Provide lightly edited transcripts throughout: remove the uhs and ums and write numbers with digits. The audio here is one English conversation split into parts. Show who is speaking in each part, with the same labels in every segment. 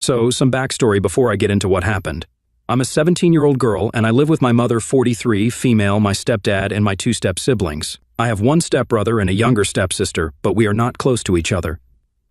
Speaker 1: So, some backstory before I get into what happened. I'm a 17-year-old girl and I live with my mother, 43, female, my stepdad, and my two step-siblings. I have one stepbrother and a younger stepsister, but we are not close to each other.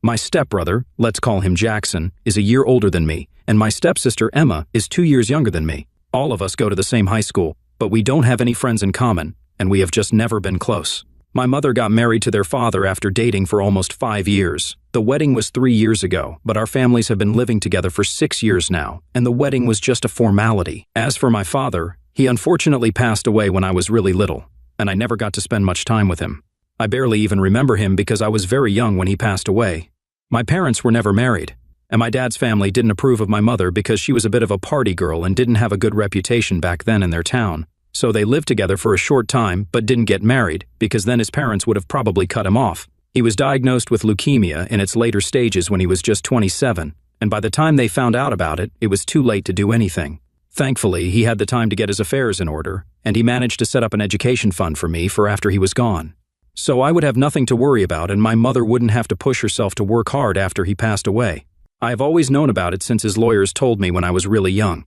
Speaker 1: My stepbrother, let's call him Jackson, is a year older than me, and my stepsister, Emma, is 2 years younger than me. All of us go to the same high school, but we don't have any friends in common, and we have just never been close. My mother got married to their father after dating for almost 5 years. The wedding was 3 years ago, but our families have been living together for 6 years now, and the wedding was just a formality. As for my father, he unfortunately passed away when I was really little, and I never got to spend much time with him. I barely even remember him because I was very young when he passed away. My parents were never married, and my dad's family didn't approve of my mother because she was a bit of a party girl and didn't have a good reputation back then in their town. So they lived together for a short time but didn't get married because then his parents would have probably cut him off. He was diagnosed with leukemia in its later stages when he was just 27, and by the time they found out about it, it was too late to do anything. Thankfully, he had the time to get his affairs in order, and he managed to set up an education fund for me for after he was gone. So I would have nothing to worry about and my mother wouldn't have to push herself to work hard after he passed away. I have always known about it since his lawyers told me when I was really young.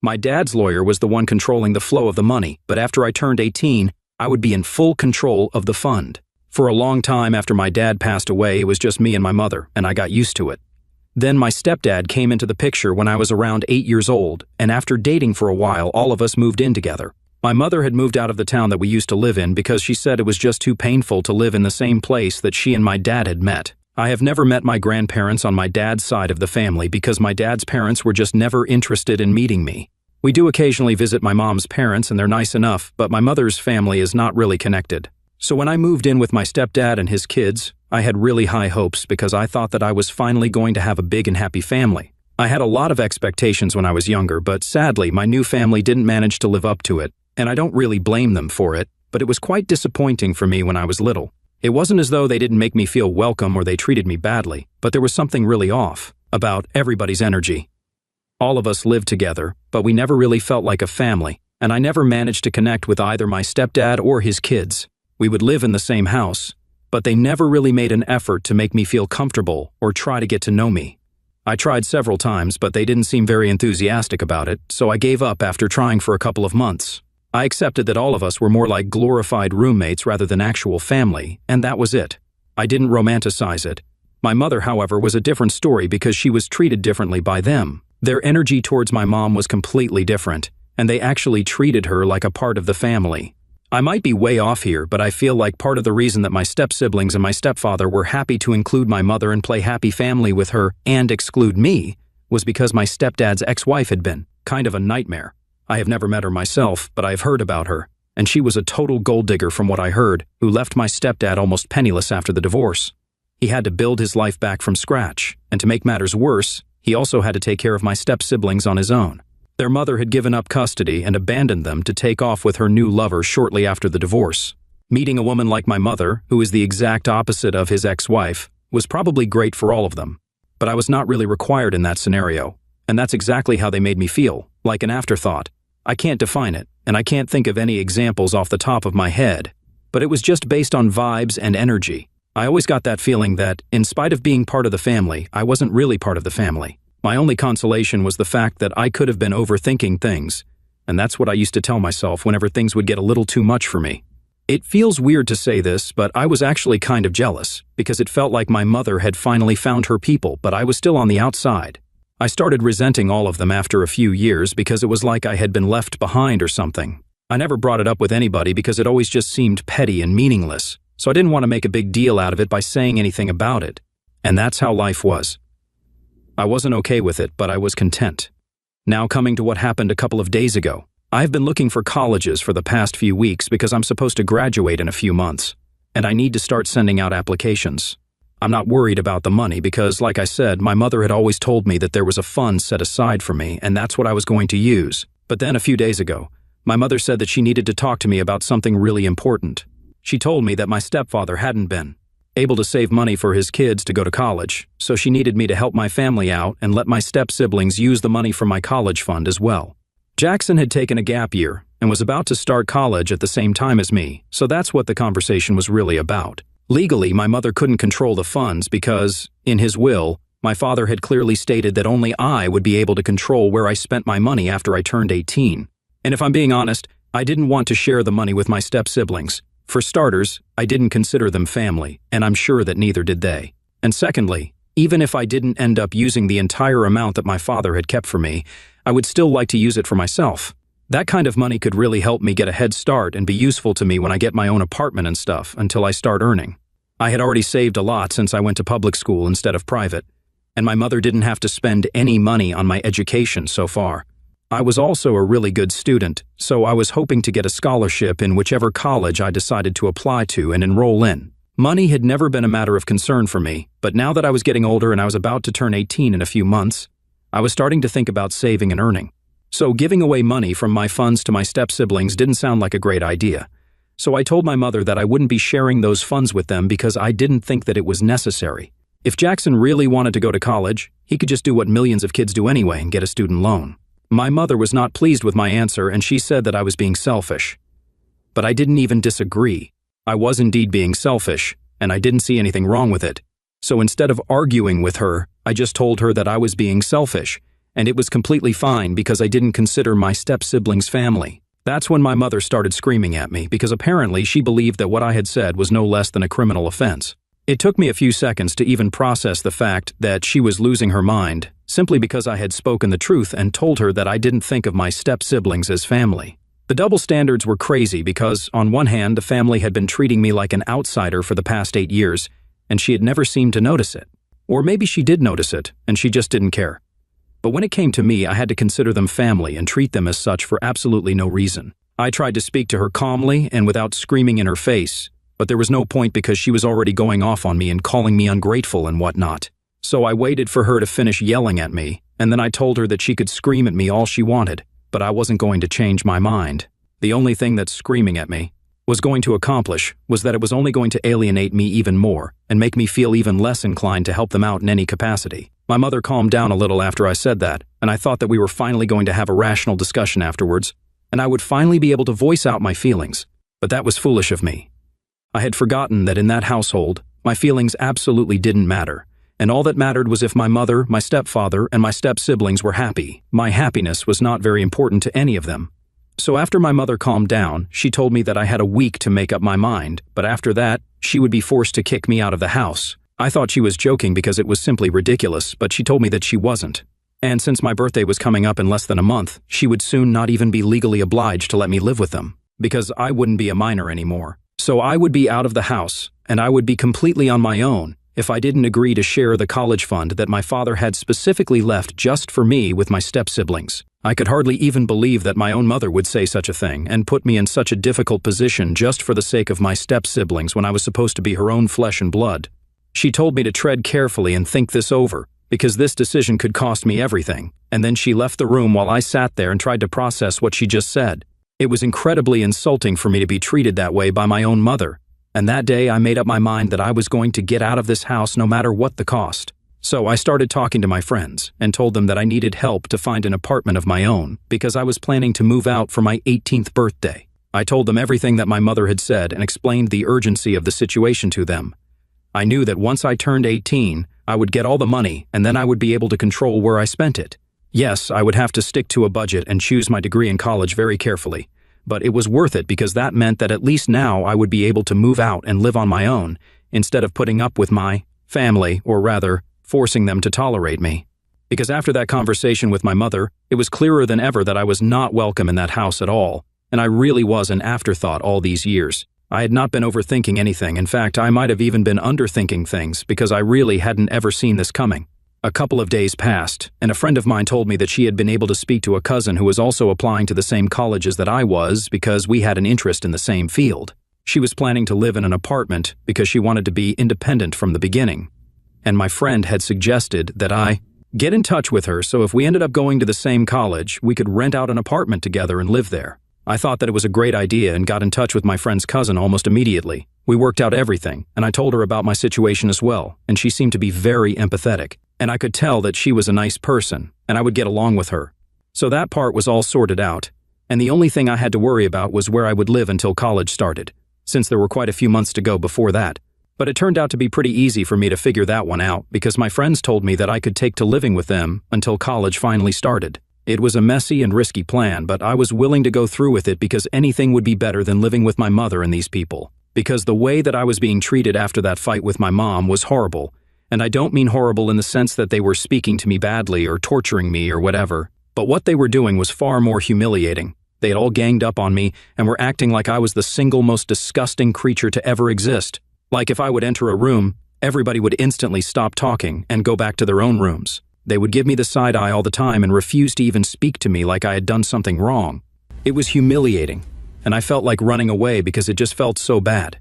Speaker 1: My dad's lawyer was the one controlling the flow of the money, but after I turned 18, I would be in full control of the fund. For a long time after my dad passed away, it was just me and my mother, and I got used to it. Then my stepdad came into the picture when I was around 8 years old, and after dating for a while, all of us moved in together. My mother had moved out of the town that we used to live in because she said it was just too painful to live in the same place that she and my dad had met. I have never met my grandparents on my dad's side of the family because my dad's parents were just never interested in meeting me. We do occasionally visit my mom's parents and they're nice enough, but my mother's family is not really connected. So when I moved in with my stepdad and his kids, I had really high hopes because I thought that I was finally going to have a big and happy family. I had a lot of expectations when I was younger, but sadly my new family didn't manage to live up to it, and I don't really blame them for it, but it was quite disappointing for me when I was little. It wasn't as though they didn't make me feel welcome or they treated me badly, but there was something really off about everybody's energy. All of us lived together, but we never really felt like a family, and I never managed to connect with either my stepdad or his kids. We would live in the same house, but they never really made an effort to make me feel comfortable or try to get to know me. I tried several times, but they didn't seem very enthusiastic about it, so I gave up after trying for a couple of months. I accepted that all of us were more like glorified roommates rather than actual family, and that was it. I didn't romanticize it. My mother, however, was a different story because she was treated differently by them. Their energy towards my mom was completely different, and they actually treated her like a part of the family. I might be way off here, but I feel like part of the reason that my step-siblings and my stepfather were happy to include my mother and play happy family with her and exclude me was because my stepdad's ex-wife had been kind of a nightmare. I have never met her myself, but I have heard about her, and she was a total gold digger from what I heard, who left my stepdad almost penniless after the divorce. He had to build his life back from scratch, and to make matters worse, he also had to take care of my step-siblings on his own. Their mother had given up custody and abandoned them to take off with her new lover shortly after the divorce. Meeting a woman like my mother, who is the exact opposite of his ex-wife, was probably great for all of them. But I was not really required in that scenario, and that's exactly how they made me feel, like an afterthought. I can't define it, and I can't think of any examples off the top of my head, but it was just based on vibes and energy. I always got that feeling that, in spite of being part of the family, I wasn't really part of the family. My only consolation was the fact that I could have been overthinking things, and that's what I used to tell myself whenever things would get a little too much for me. It feels weird to say this, but I was actually kind of jealous, because it felt like my mother had finally found her people, but I was still on the outside. I started resenting all of them after a few years because it was like I had been left behind or something. I never brought it up with anybody because it always just seemed petty and meaningless, so I didn't want to make a big deal out of it by saying anything about it. And that's how life was. I wasn't okay with it, but I was content. Now coming to what happened a couple of days ago. I've been looking for colleges for the past few weeks because I'm supposed to graduate in a few months, and I need to start sending out applications. I'm not worried about the money because, like I said, my mother had always told me that there was a fund set aside for me, and that's what I was going to use. But then a few days ago, my mother said that she needed to talk to me about something really important. She told me that my stepfather hadn't been able to save money for his kids to go to college, so she needed me to help my family out and let my step-siblings use the money from my college fund as well. Jackson had taken a gap year and was about to start college at the same time as me, so that's what the conversation was really about. Legally, my mother couldn't control the funds because, in his will, My father had clearly stated that only I would be able to control where I spent my money after I turned 18. And if I'm being honest, I didn't want to share the money with my step-siblings. For starters, I didn't consider them family, and I'm sure that neither did they. And secondly, even if I didn't end up using the entire amount that my father had kept for me, I would still like to use it for myself. That kind of money could really help me get a head start and be useful to me when I get my own apartment and stuff until I start earning. I had already saved a lot since I went to public school instead of private, and my mother didn't have to spend any money on my education so far. I was also a really good student, so I was hoping to get a scholarship in whichever college I decided to apply to and enroll in. Money had never been a matter of concern for me, but now that I was getting older and I was about to turn 18 in a few months, I was starting to think about saving and earning. So giving away money from my funds to my step-siblings didn't sound like a great idea. So I told my mother that I wouldn't be sharing those funds with them because I didn't think that it was necessary. If Jackson really wanted to go to college, he could just do what millions of kids do anyway and get a student loan. My mother was not pleased with my answer, and she said that I was being selfish. But I didn't even disagree. I was indeed being selfish, and I didn't see anything wrong with it. So instead of arguing with her, I just told her that I was being selfish, and it was completely fine because I didn't consider my step-siblings family. That's when my mother started screaming at me because apparently she believed that what I had said was no less than a criminal offense. It took me a few seconds to even process the fact that she was losing her mind, simply because I had spoken the truth and told her that I didn't think of my step-siblings as family. The double standards were crazy because, on one hand, the family had been treating me like an outsider for the past 8 years, and she had never seemed to notice it. Or maybe she did notice it, and she just didn't care. But when it came to me, I had to consider them family and treat them as such for absolutely no reason. I tried to speak to her calmly and without screaming in her face, but there was no point because she was already going off on me and calling me ungrateful and whatnot. So I waited for her to finish yelling at me, and then I told her that she could scream at me all she wanted, but I wasn't going to change my mind. The only thing that screaming at me was going to accomplish was that it was only going to alienate me even more and make me feel even less inclined to help them out in any capacity. My mother calmed down a little after I said that, and I thought that we were finally going to have a rational discussion afterwards, and I would finally be able to voice out my feelings. But that was foolish of me. I had forgotten that in that household, my feelings absolutely didn't matter, and all that mattered was if my mother, my stepfather, and my step-siblings were happy. My happiness was not very important to any of them. So after my mother calmed down, she told me that I had a week to make up my mind, but after that, she would be forced to kick me out of the house. I thought she was joking because it was simply ridiculous, but she told me that she wasn't. And since my birthday was coming up in less than a month, she would soon not even be legally obliged to let me live with them, because I wouldn't be a minor anymore. So I would be out of the house, and I would be completely on my own if I didn't agree to share the college fund that my father had specifically left just for me with my step-siblings. I could hardly even believe that my own mother would say such a thing and put me in such a difficult position just for the sake of my step-siblings when I was supposed to be her own flesh and blood. She told me to tread carefully and think this over, because this decision could cost me everything, and then she left the room while I sat there and tried to process what she just said. It was incredibly insulting for me to be treated that way by my own mother, and that day I made up my mind that I was going to get out of this house no matter what the cost. So I started talking to my friends and told them that I needed help to find an apartment of my own because I was planning to move out for my 18th birthday. I told them everything that my mother had said and explained the urgency of the situation to them. I knew that once I turned 18, I would get all the money and then I would be able to control where I spent it. Yes, I would have to stick to a budget and choose my degree in college very carefully, but it was worth it because that meant that at least now I would be able to move out and live on my own instead of putting up with my family, or rather, forcing them to tolerate me. Because after that conversation with my mother, it was clearer than ever that I was not welcome in that house at all, and I really was an afterthought all these years. I had not been overthinking anything. In fact, I might have even been underthinking things because I really hadn't ever seen this coming. A couple of days passed, and a friend of mine told me that she had been able to speak to a cousin who was also applying to the same colleges that I was because we had an interest in the same field. She was planning to live in an apartment because she wanted to be independent from the beginning. And my friend had suggested that I get in touch with her so if we ended up going to the same college, we could rent out an apartment together and live there. I thought that it was a great idea and got in touch with my friend's cousin almost immediately. We worked out everything, and I told her about my situation as well, and she seemed to be very empathetic, and I could tell that she was a nice person, and I would get along with her. So that part was all sorted out, and the only thing I had to worry about was where I would live until college started, since there were quite a few months to go before that. But it turned out to be pretty easy for me to figure that one out because my friends told me that I could take to living with them until college finally started. It was a messy and risky plan, but I was willing to go through with it because anything would be better than living with my mother and these people. Because the way that I was being treated after that fight with my mom was horrible. And I don't mean horrible in the sense that they were speaking to me badly or torturing me or whatever. But what they were doing was far more humiliating. They had all ganged up on me and were acting like I was the single most disgusting creature to ever exist. Like if I would enter a room, everybody would instantly stop talking and go back to their own rooms. They would give me the side eye all the time and refuse to even speak to me like I had done something wrong. It was humiliating, and I felt like running away because it just felt so bad.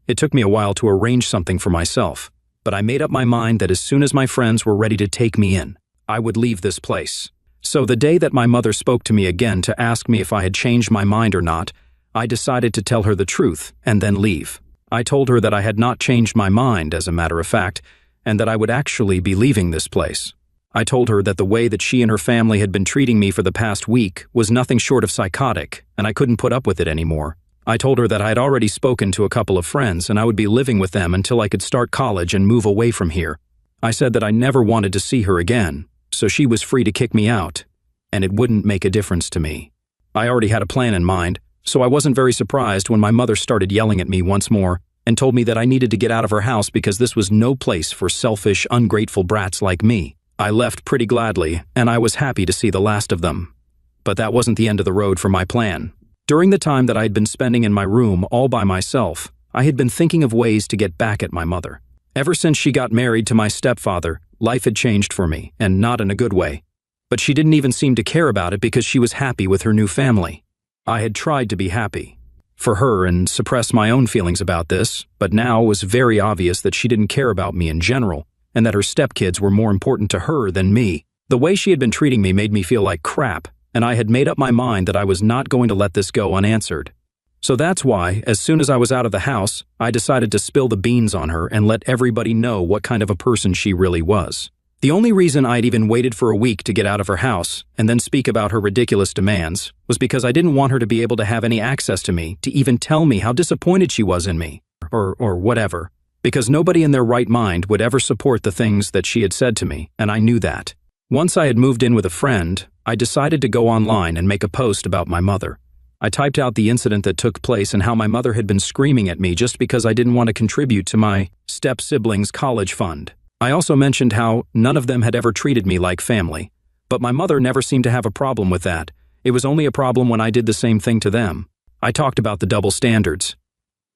Speaker 1: It took me a while to arrange something for myself, but I made up my mind that as soon as my friends were ready to take me in, I would leave this place. So the day that my mother spoke to me again to ask me if I had changed my mind or not, I decided to tell her the truth and then leave. I told her that I had not changed my mind, as a matter of fact, and that I would actually be leaving this place. I told her that the way that she and her family had been treating me for the past week was nothing short of psychotic, and I couldn't put up with it anymore. I told her that I had already spoken to a couple of friends and I would be living with them until I could start college and move away from here. I said that I never wanted to see her again, so she was free to kick me out, and it wouldn't make a difference to me. I already had a plan in mind, so I wasn't very surprised when my mother started yelling at me once more and told me that I needed to get out of her house because this was no place for selfish, ungrateful brats like me. I left pretty gladly, and I was happy to see the last of them. But that wasn't the end of the road for my plan. During the time that I had been spending in my room all by myself, I had been thinking of ways to get back at my mother. Ever since she got married to my stepfather, life had changed for me, and not in a good way. But she didn't even seem to care about it because she was happy with her new family. I had tried to be happy for her and suppress my own feelings about this, but now it was very obvious that she didn't care about me in general, and that her stepkids were more important to her than me. The way she had been treating me made me feel like crap, and I had made up my mind that I was not going to let this go unanswered. So that's why, as soon as I was out of the house, I decided to spill the beans on her and let everybody know what kind of a person she really was. The only reason I'd even waited for a week to get out of her house and then speak about her ridiculous demands was because I didn't want her to be able to have any access to me to even tell me how disappointed she was in me, or whatever. Because nobody in their right mind would ever support the things that she had said to me, and I knew that. Once I had moved in with a friend, I decided to go online and make a post about my mother. I typed out the incident that took place and how my mother had been screaming at me just because I didn't want to contribute to my step-siblings' college fund. I also mentioned how none of them had ever treated me like family, but my mother never seemed to have a problem with that. It was only a problem when I did the same thing to them. I talked about the double standards.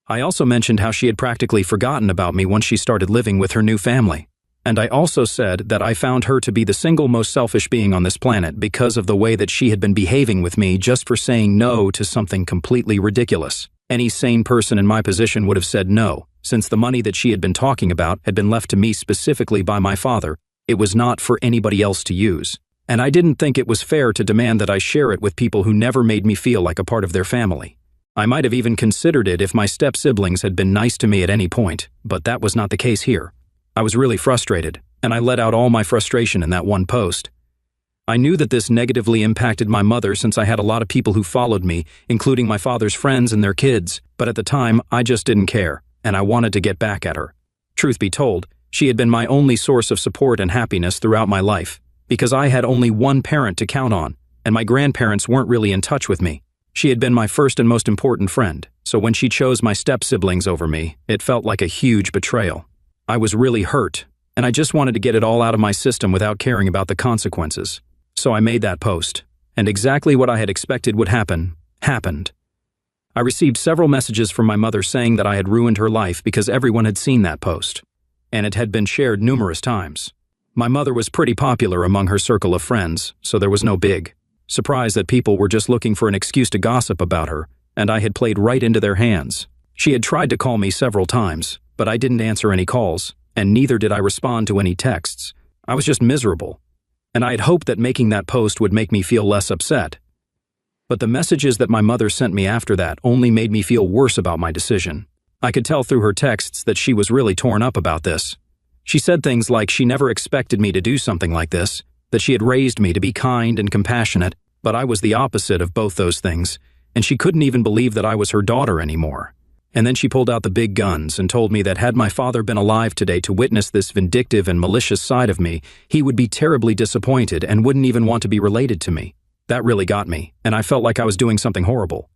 Speaker 1: I also mentioned how she had practically forgotten about me once she started living with her new family. And I also said that I found her to be the single most selfish being on this planet because of the way that she had been behaving with me just for saying no to something completely ridiculous. Any sane person in my position would have said no, since the money that she had been talking about had been left to me specifically by my father. It was not for anybody else to use. And I didn't think it was fair to demand that I share it with people who never made me feel like a part of their family. I might have even considered it if my step-siblings had been nice to me at any point, but that was not the case here. I was really frustrated, and I let out all my frustration in that one post. I knew that this negatively impacted my mother since I had a lot of people who followed me, including my father's friends and their kids, but at the time, I just didn't care, and I wanted to get back at her. Truth be told, she had been my only source of support and happiness throughout my life, because I had only one parent to count on, and my grandparents weren't really in touch with me. She had been my first and most important friend, so when she chose my step-siblings over me, it felt like a huge betrayal. I was really hurt, and I just wanted to get it all out of my system without caring about the consequences. So I made that post, and exactly what I had expected would happen, happened. I received several messages from my mother saying that I had ruined her life because everyone had seen that post, and it had been shared numerous times. My mother was pretty popular among her circle of friends, so there was no big surprise that people were just looking for an excuse to gossip about her, and I had played right into their hands. She had tried to call me several times, but I didn't answer any calls, and neither did I respond to any texts. I was just miserable, and I had hoped that making that post would make me feel less upset. But the messages that my mother sent me after that only made me feel worse about my decision. I could tell through her texts that she was really torn up about this. She said things like she never expected me to do something like this, that she had raised me to be kind and compassionate, but I was the opposite of both those things, and she couldn't even believe that I was her daughter anymore. And then she pulled out the big guns and told me that had my father been alive today to witness this vindictive and malicious side of me, he would be terribly disappointed and wouldn't even want to be related to me. That really got me, and I felt like I was doing something horrible.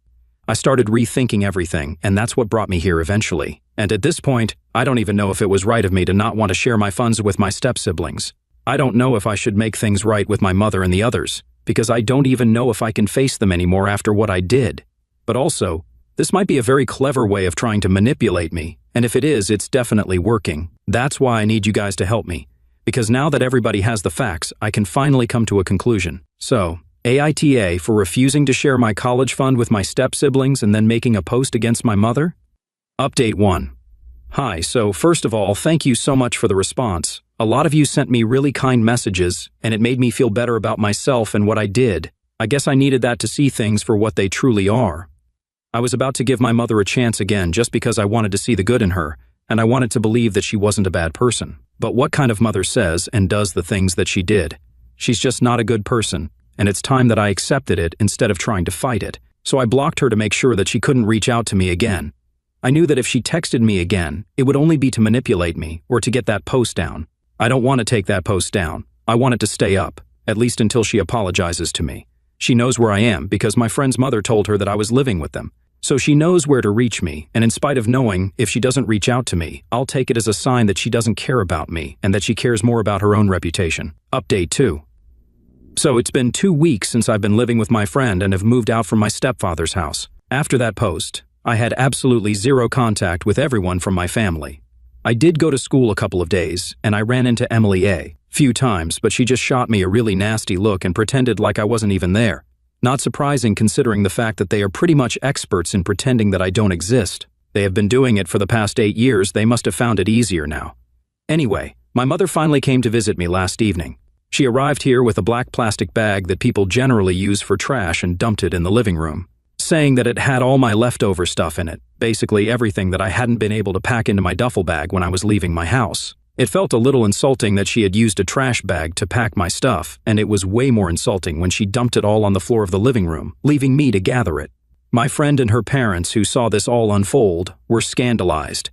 Speaker 1: I started rethinking everything, and that's what brought me here eventually. And at this point, I don't even know if it was right of me to not want to share my funds with my step-siblings. I don't know if I should make things right with my mother and the others, because I don't even know if I can face them anymore after what I did. But also, this might be a very clever way of trying to manipulate me, and if it is, it's definitely working. That's why I need you guys to help me, because now that everybody has the facts, I can finally come to a conclusion. So, AITA for refusing to share my college fund with my step-siblings and then making a post against my mother? Update 1. Hi, so first of all, thank you so much for the response. A lot of you sent me really kind messages, and it made me feel better about myself and what I did. I guess I needed that to see things for what they truly are. I was about to give my mother a chance again just because I wanted to see the good in her, and I wanted to believe that she wasn't a bad person. But what kind of mother says and does the things that she did? She's just not a good person, and it's time that I accepted it instead of trying to fight it. So I blocked her to make sure that she couldn't reach out to me again. I knew that if she texted me again, it would only be to manipulate me or to get that post down. I don't want to take that post down. I want it to stay up, at least until she apologizes to me. She knows where I am because my friend's mother told her that I was living with them. So she knows where to reach me, and in spite of knowing if she doesn't reach out to me, I'll take it as a sign that she doesn't care about me and that she cares more about her own reputation. Update 2. So it's been 2 weeks since I've been living with my friend and have moved out from my stepfather's house. After that post, I had absolutely zero contact with everyone from my family. I did go to school a couple of days, and I ran into Emily A. few times, but she just shot me a really nasty look and pretended like I wasn't even there. Not surprising considering the fact that they are pretty much experts in pretending that I don't exist. They have been doing it for the past 8 years, they must have found it easier now. Anyway, my mother finally came to visit me last evening. She arrived here with a black plastic bag that people generally use for trash and dumped it in the living room, saying that it had all my leftover stuff in it, basically everything that I hadn't been able to pack into my duffel bag when I was leaving my house. It felt a little insulting that she had used a trash bag to pack my stuff, and it was way more insulting when she dumped it all on the floor of the living room, leaving me to gather it. My friend and her parents, who saw this all unfold, were scandalized.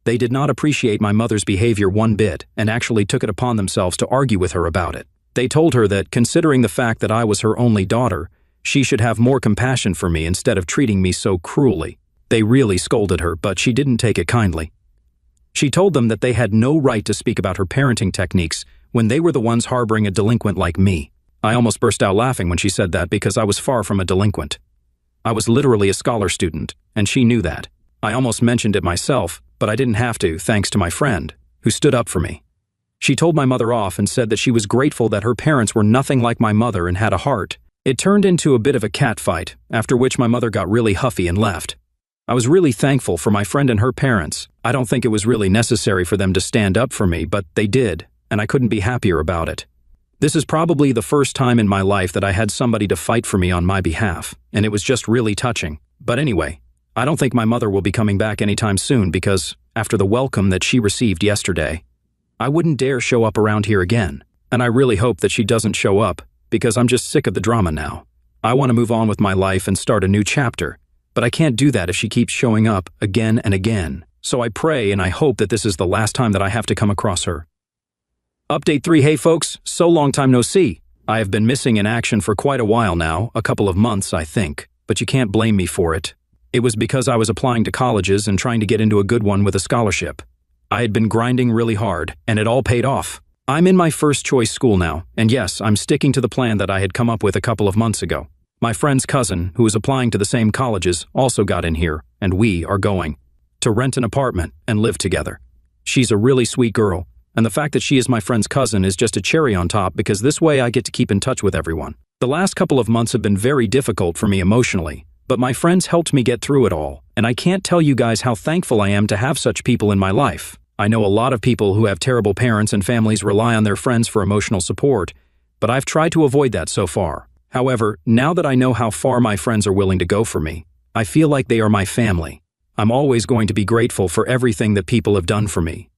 Speaker 1: They did not appreciate my mother's behavior one bit and actually took it upon themselves to argue with her about it. They told her that, considering the fact that I was her only daughter, she should have more compassion for me instead of treating me so cruelly. They really scolded her, but she didn't take it kindly. She told them that they had no right to speak about her parenting techniques when they were the ones harboring a delinquent like me. I almost burst out laughing when she said that because I was far from a delinquent. I was literally a scholar student, and she knew that. I almost mentioned it myself, but I didn't have to thanks to my friend, who stood up for me. She told my mother off and said that she was grateful that her parents were nothing like my mother and had a heart. It turned into a bit of a catfight, after which my mother got really huffy and left. I was really thankful for my friend and her parents. I don't think it was really necessary for them to stand up for me, but they did, and I couldn't be happier about it. This is probably the first time in my life that I had somebody to fight for me on my behalf, and it was just really touching. But anyway, I don't think my mother will be coming back anytime soon because, after the welcome that she received yesterday, I wouldn't dare show up around here again. And I really hope that she doesn't show up, because I'm just sick of the drama now. I want to move on with my life and start a new chapter. But I can't do that if she keeps showing up again and again. So I pray and I hope that this is the last time that I have to come across her. Update 3. Hey folks, so long time no see. I have been missing in action for quite a while now, a couple of months I think, but you can't blame me for it. It was because I was applying to colleges and trying to get into a good one with a scholarship. I had been grinding really hard, and it all paid off. I'm in my first choice school now, and yes, I'm sticking to the plan that I had come up with a couple of months ago. My friend's cousin, who is applying to the same colleges, also got in here, and we are going to rent an apartment and live together. She's a really sweet girl, and the fact that she is my friend's cousin is just a cherry on top because this way I get to keep in touch with everyone. The last couple of months have been very difficult for me emotionally, but my friends helped me get through it all, and I can't tell you guys how thankful I am to have such people in my life. I know a lot of people who have terrible parents and families rely on their friends for emotional support, but I've tried to avoid that so far. However, now that I know how far my friends are willing to go for me, I feel like they are my family. I'm always going to be grateful for everything that people have done for me.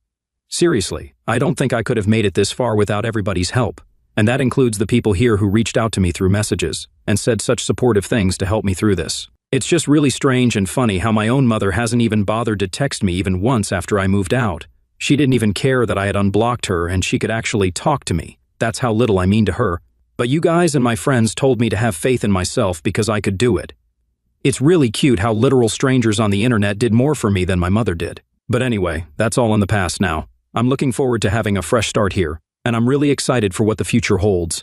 Speaker 1: Seriously, I don't think I could have made it this far without everybody's help, and that includes the people here who reached out to me through messages and said such supportive things to help me through this. It's just really strange and funny how my own mother hasn't even bothered to text me even once after I moved out. She didn't even care that I had unblocked her and she could actually talk to me. That's how little I mean to her. But you guys and my friends told me to have faith in myself because I could do it. It's really cute how literal strangers on the internet did more for me than my mother did. But anyway, that's all in the past now. I'm looking forward to having a fresh start here, and I'm really excited for what the future holds.